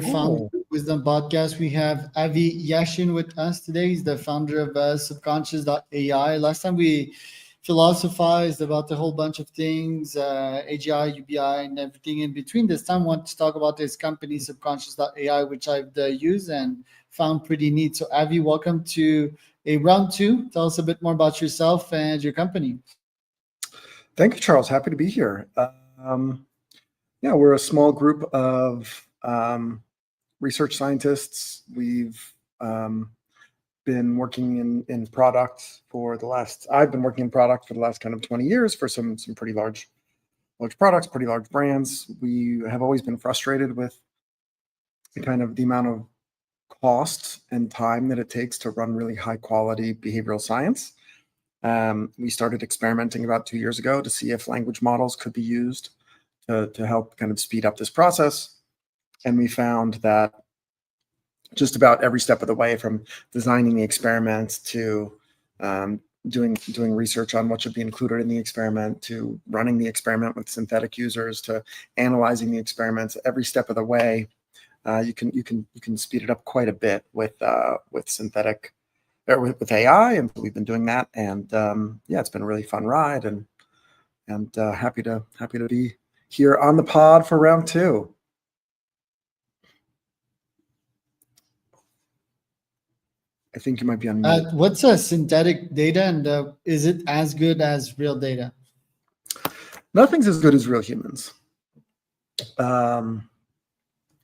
Founder Oh, of Wisdom Podcast. We have Avi Yashchin with us today. He's the founder of Subconscious AI. Last time we philosophized about a whole bunch of things, AGI, UBI, and everything in between. This time, I want to talk about his company, Subconscious AI, which I've used and found pretty neat. So, Avi, welcome to a round two. Tell us a bit more about yourself and your company. thank you, Charles. Happy to be here. Yeah, we're a small group of research scientists. We've been working in product for the last. I've been working in product for the last kind of 20 years for some pretty large products, pretty large brands. We have always been frustrated with the amount of cost and time that it takes to run really high quality behavioral science. We started experimenting about 2 years ago to see if language models could be used to help kind of speed up this process. And we found that just about every step of the way, from designing the experiments to doing research on what should be included in the experiment, to running the experiment with synthetic users, to analyzing the experiments, every step of the way, you can speed it up quite a bit with synthetic or with AI, and we've been doing that. And yeah, it's been a really fun ride, and happy to be here on the pod for round two. I think you might be on mute. What's a synthetic data, and is it as good as real data? Nothing's as good as real humans.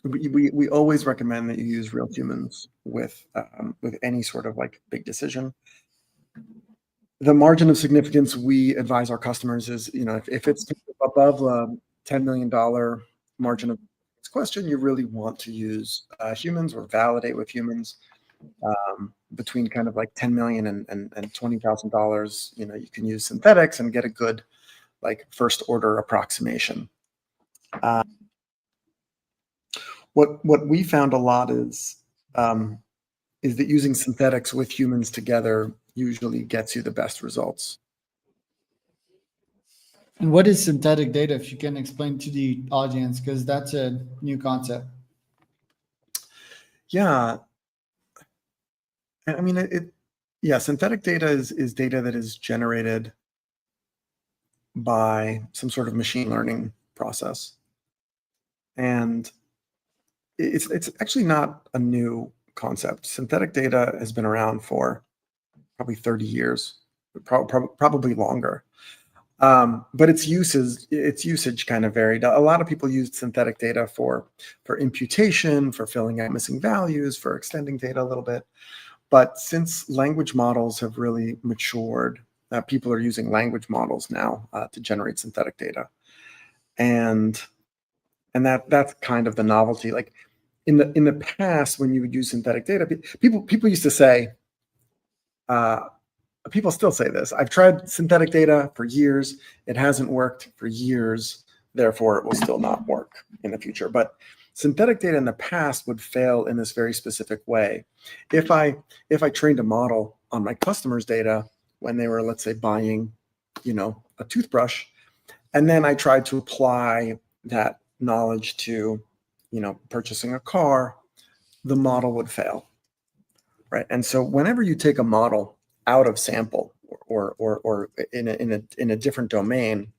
We always recommend that you use real humans with any sort of like big decision. The margin of significance we advise our customers is, if it's above a $10 million margin of question, you really want to use humans or validate with humans. Between kind of like 10 million and $20,000, you can use synthetics and get a good like first order approximation. What we found a lot is that using synthetics with humans together usually gets you the best results. And what is synthetic data, if you can explain to the audience, because that's a new concept. Yeah. I mean, synthetic data is data that is generated by some sort of machine learning process. And it's actually not a new concept. Synthetic data has been around for probably 30 years, probably longer. But its usage kind of varied. A lot of people used synthetic data for imputation, for filling out missing values, for extending data a little bit. But since language models have really matured, people are using language models now to generate synthetic data, and that's kind of the novelty. Like in the past, when you would use synthetic data, people used to say, people still say this: I've tried synthetic data for years, it hasn't worked for years, therefore it will still not work in the future. But synthetic data in the past would fail in this very specific way. If I trained a model on my customers' data when they were, let's say, buying, a toothbrush, and then I tried to apply that knowledge to, purchasing a car, the model would fail, right? And so whenever you take a model out of sample or in a different domain,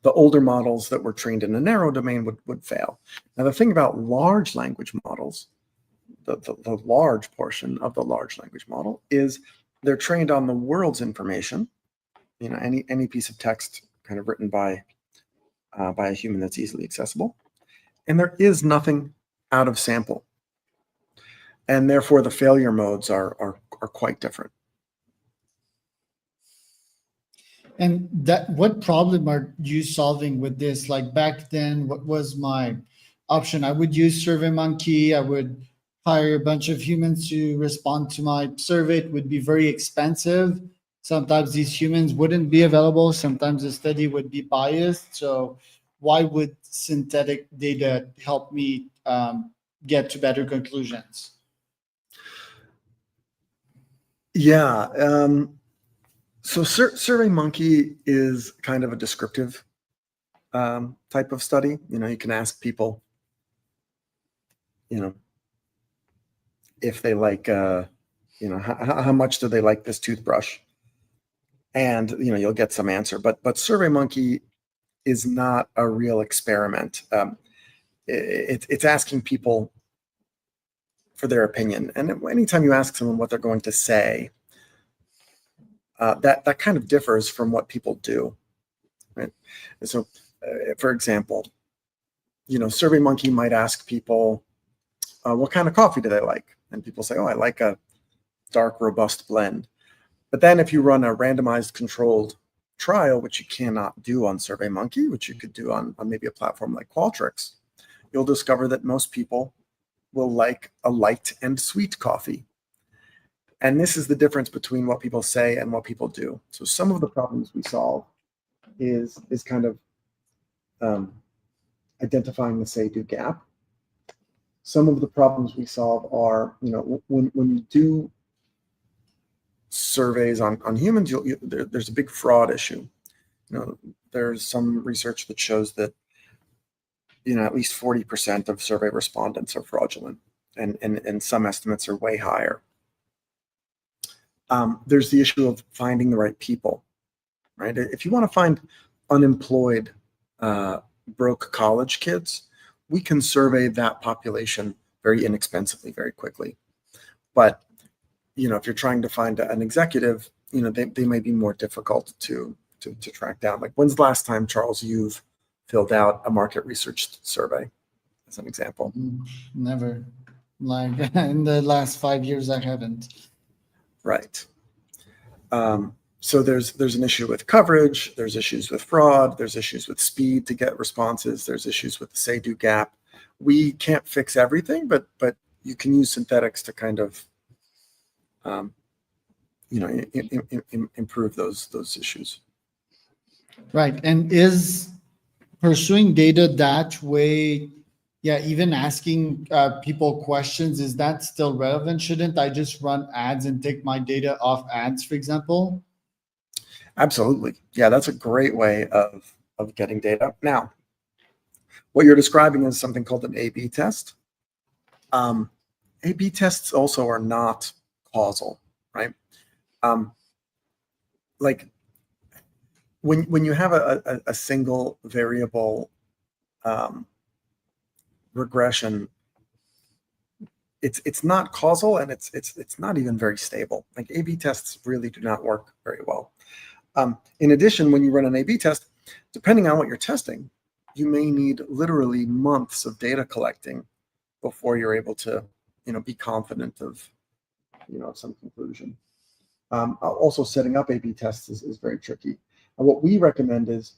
the older models that were trained in a narrow domain would fail. Now, the thing about large language models, the large portion of the large language model, is they're trained on the world's information, any piece of text kind of written by a human that's easily accessible. And there is nothing out of sample. And therefore, the failure modes are quite different. And what problem are you solving with this? Like back then, what was my option? I would use SurveyMonkey. I would hire a bunch of humans to respond to my survey. It would be very expensive. Sometimes these humans wouldn't be available. Sometimes the study would be biased. So why would synthetic data help me get to better conclusions? Yeah. So SurveyMonkey is kind of a descriptive type of study. You can ask people you know, if they like, how much do they like this toothbrush? And, you'll get some answer. But SurveyMonkey is not a real experiment. It's asking people for their opinion. And anytime you ask someone what they're going to say, that kind of differs from what people do, right? And so, for example, SurveyMonkey might ask people, what kind of coffee do they like? And people say, oh, I like a dark, robust blend. But then if you run a randomized controlled trial, which you cannot do on SurveyMonkey, which you could do on maybe a platform like Qualtrics, you'll discover that most people will like a light and sweet coffee. And this is the difference between what people say and what people do. So some of the problems we solve is kind of identifying the say-do gap. Some of the problems we solve are, when you do surveys on humans, there's a big fraud issue. There's some research that shows that at least 40% of survey respondents are fraudulent, and some estimates are way higher. There's the issue of finding the right people, right? If you want to find unemployed, broke college kids, we can survey that population very inexpensively, very quickly. But if you're trying to find an executive, they may be more difficult to track down. Like, when's the last time, Charles, you've filled out a market research survey, as an example? Never. Like in the last 5 years, I haven't. Right. So there's an issue with coverage. There's issues with fraud. There's issues with speed to get responses. There's issues with the say-do gap. We can't fix everything, but you can use synthetics to kind of improve those issues. Right. And is pursuing data that way, even asking people questions, is that still relevant? Shouldn't I just run ads and take my data off ads, for example? Absolutely. Yeah, that's a great way of getting data. Now, what you're describing is something called an A/B test. A/B tests also are not causal, right? Like when you have a single variable regression, it's not causal, and it's not even very stable. Like, A/B tests really do not work very well. In addition, when you run an A/B test, depending on what you're testing, you may need literally months of data collecting before you're able to, be confident of, some conclusion. Also, setting up A/B tests is very tricky. And what we recommend is,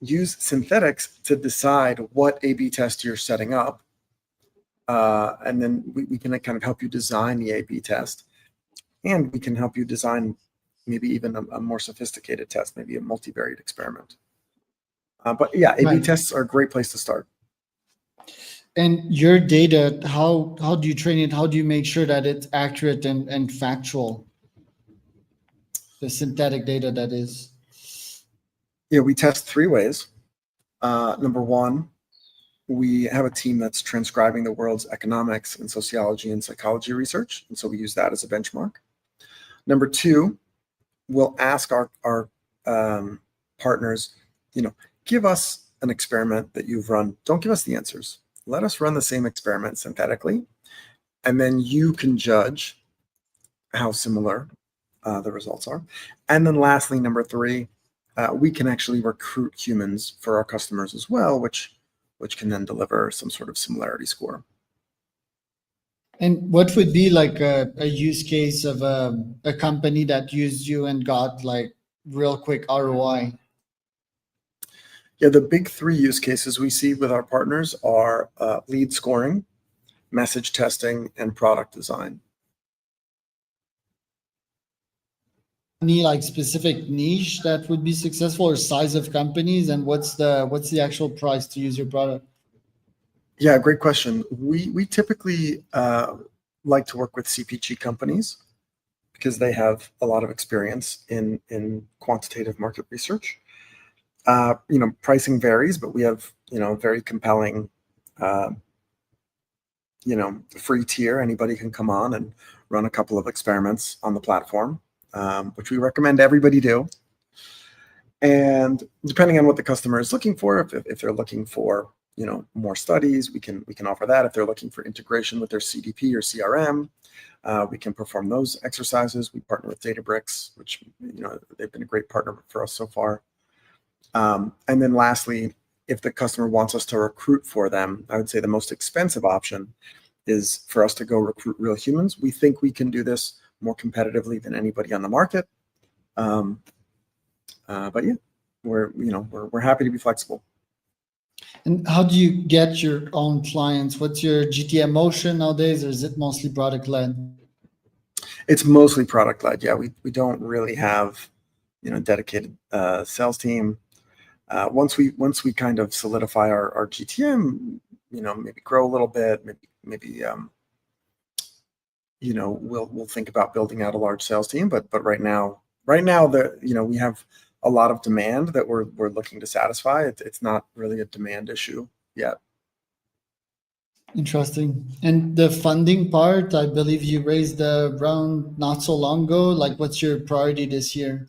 use synthetics to decide what A/B test you're setting up. And then we can kind of help you design the A/B test. And we can help you design maybe even a more sophisticated test, maybe a multivariate experiment. But yeah, A/B Right. tests are a great place to start. And your data, how do you train it? How do you make sure that it's accurate and factual? The synthetic data, that is. Yeah, we test 3 ways. Number one, we have a team that's transcribing the world's economics and sociology and psychology research, and so we use that as a benchmark. Number two, we'll ask our partners, give us an experiment that you've run. Don't give us the answers. Let us run the same experiment synthetically, and then you can judge how similar the results are. And then lastly, number three, we can actually recruit humans for our customers as well, which can then deliver some sort of similarity score. And what would be like a use case of a company that used you and got like real quick ROI? Yeah, the big 3 use cases we see with our partners are lead scoring, message testing, and product design. Any like specific niche that would be successful, or size of companies, and what's the actual price to use your product? Yeah, great question. We typically like to work with CPG companies because they have a lot of experience in quantitative market research. Pricing varies, but we have very compelling uh, free tier. Anybody can come on and run a couple of experiments on the platform, which we recommend everybody do. And depending on what the customer is looking for, if they're looking for more studies, we can offer that. If they're looking for integration with their CDP or CRM, we can perform those exercises. We partner with Databricks, which they've been a great partner for us so far. And then lastly, if the customer wants us to recruit for them, I would say the most expensive option is for us to go recruit real humans. We think we can do this more competitively than anybody on the market. But yeah, we're happy to be flexible. And how do you get your own clients? What's your GTM motion nowadays, or is it mostly product led? It's mostly product led. Yeah, we don't really have dedicated sales team. Once we kind of solidify our GTM, maybe grow a little bit, maybe we'll think about building out a large sales team. But right now we have a lot of demand that we're looking to satisfy. It's not really a demand issue yet. Interesting. And the funding part, I believe you raised the round not so long ago. Like, what's your priority this year?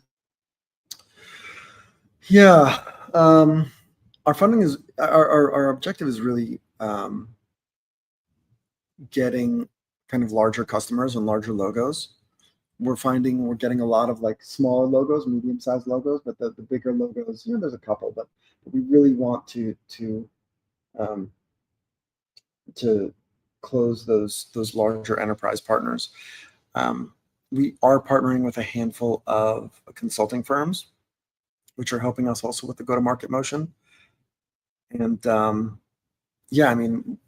Yeah, our funding is our objective is really getting kind of larger customers and larger logos. We're finding we're getting a lot of like smaller logos, medium-sized logos, but the bigger logos, there's a couple, but we really want to close those larger enterprise partners. We are partnering with a handful of consulting firms, which are helping us also with the go-to-market motion. And yeah, I mean,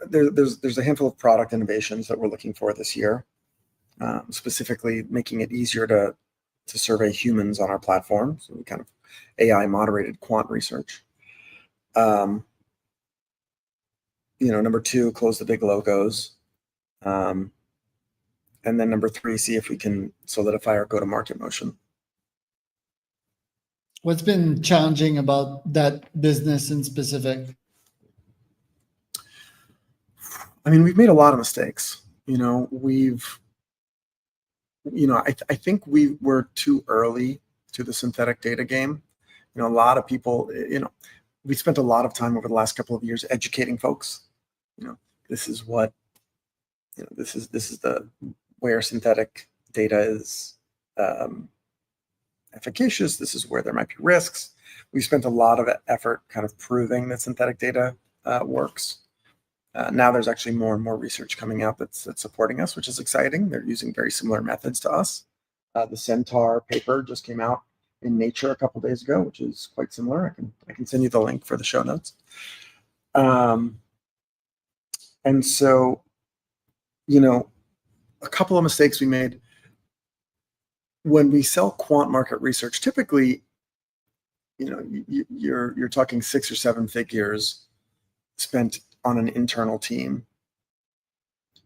there's a handful of product innovations that we're looking for this year. Specifically making it easier to survey humans on our platform. So we kind of AI moderated quant research. Number 2, close the big logos. And then number 3, see if we can solidify our go-to-market motion. What's been challenging about that business in specific? I mean, we've made a lot of mistakes. I think we were too early to the synthetic data game. A lot of people, we spent a lot of time over the last couple of years educating folks. This is what, this is where synthetic data is efficacious. This is where there might be risks. We spent a lot of effort kind of proving that synthetic data works. Now there's actually more and more research coming out that's supporting us, which is exciting. They're using very similar methods to us. The Centaur paper just came out in Nature a couple days ago, which is quite similar. I can send you the link for the show notes. And so, a couple of mistakes we made when we sell quant market research. Typically, you're talking 6 or 7 figures spent on an internal team.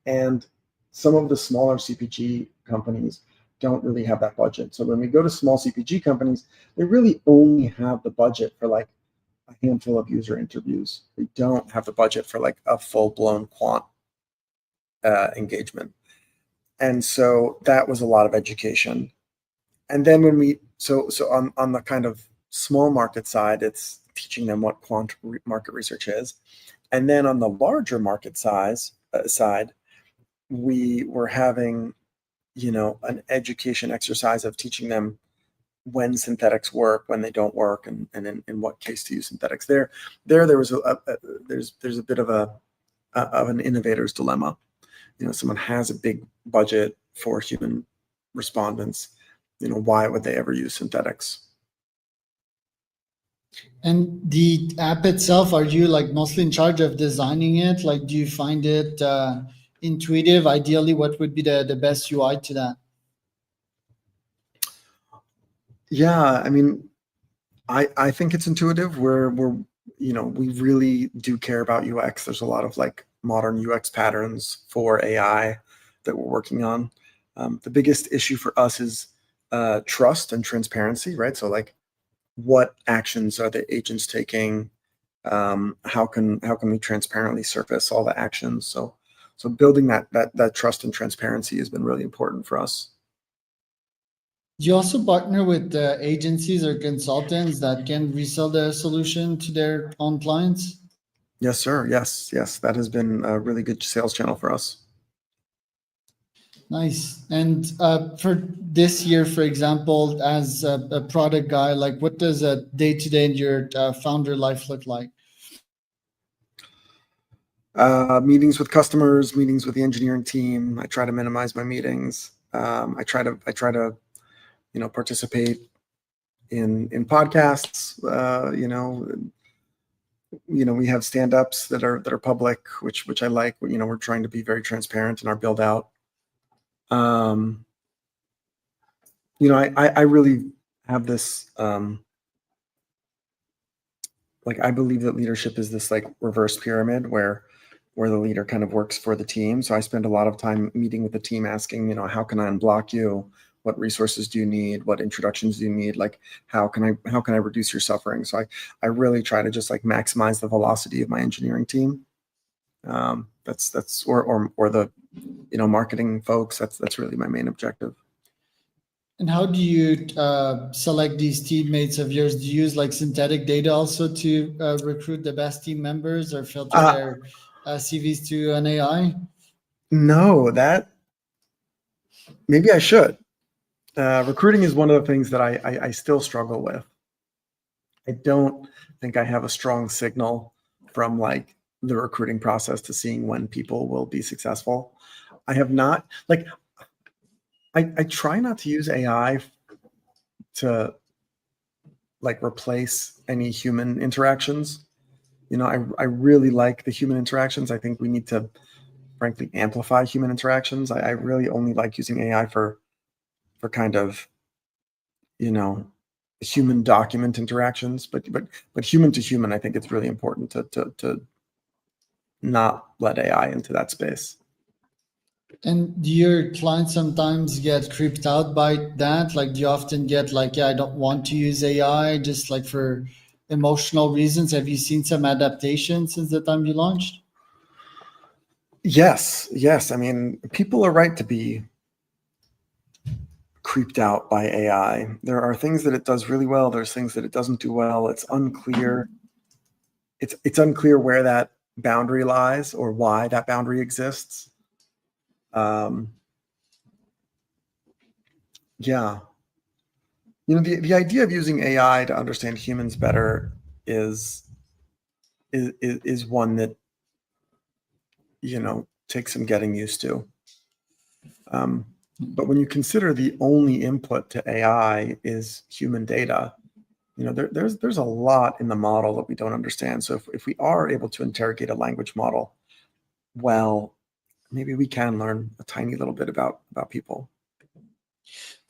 And some of the smaller CPG companies don't really have that budget. So when we go to small CPG companies, they really only have the budget for like a handful of user interviews. They don't have the budget for like a full-blown quant engagement. And so that was a lot of education. And then when we, so on the kind of small market side, it's teaching them what quant market research is. And then on the larger market side, we were having, an education exercise of teaching them when synthetics work, when they don't work, and in what case to use synthetics. There was there's a bit of an innovator's dilemma. Someone has a big budget for human respondents. Why would they ever use synthetics? And the app itself, are you like mostly in charge of designing it? Like, do you find it intuitive? Ideally, what would be the best UI to that? Yeah, I mean, I think it's intuitive. We really do care about UX. There's a lot of like modern UX patterns for AI that we're working on. The biggest issue for us is trust and transparency, right? So like, what actions are the agents taking? How can we transparently surface all the actions? So building that trust and transparency has been really important for us. Do you also partner with agencies or consultants that can resell the solution to their own clients? Yes, sir. Yes. That has been a really good sales channel for us. Nice. And for this year, for example, as a product guy, like what does a day to day in your founder life look like? Meetings with customers, meetings with the engineering team. I try to minimize my meetings. I try to participate in podcasts. We have stand-ups that are public, which I like. We're trying to be very transparent in our build out. I really have this like, I believe that leadership is this like reverse pyramid where the leader kind of works for the team. So I spend a lot of time meeting with the team, asking, how can I unblock you? What resources do you need? What introductions do you need? Like, how can I reduce your suffering? So I really try to just like maximize the velocity of my engineering team. That's or the marketing folks. That's really my main objective. And how do you select these teammates of yours? Do you use like synthetic data also to recruit the best team members or filter Uh, their CVs to an AI? no, that maybe I should. Recruiting is one of the things that I still struggle with. I don't think I have a strong signal from like the recruiting process to seeing when people will be successful. I have not like I try not to use AI to like replace any human interactions. I really like the human interactions. I think we need to frankly amplify human interactions. I really only like using AI for kind of human document interactions, but human to human, I think it's really important to not let AI into that space. And do your clients sometimes get creeped out by that? Like, do you often get like, yeah, I don't want to use AI just like for emotional reasons? Have you seen some adaptation since the time you launched? Yes. I mean, people are right to be creeped out by AI. There are things that it does really well. There's things that it doesn't do well. It's unclear. It's unclear where that boundary lies or why that boundary exists. Yeah. The idea of using AI to understand humans better is one that takes some getting used to. But when you consider the only input to AI is human data, there's a lot in the model that we don't understand. So if we are able to interrogate a language model, well, maybe we can learn a tiny little bit about people.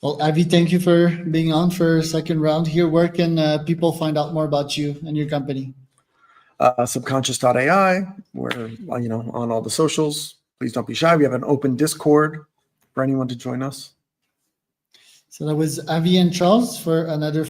Well, Avi, thank you for being on for a second round here. Where can people find out more about you and your company? Subconscious.ai, we're on all the socials. Please don't be shy. We have an open Discord for anyone to join us. So that was Avi and Charles for another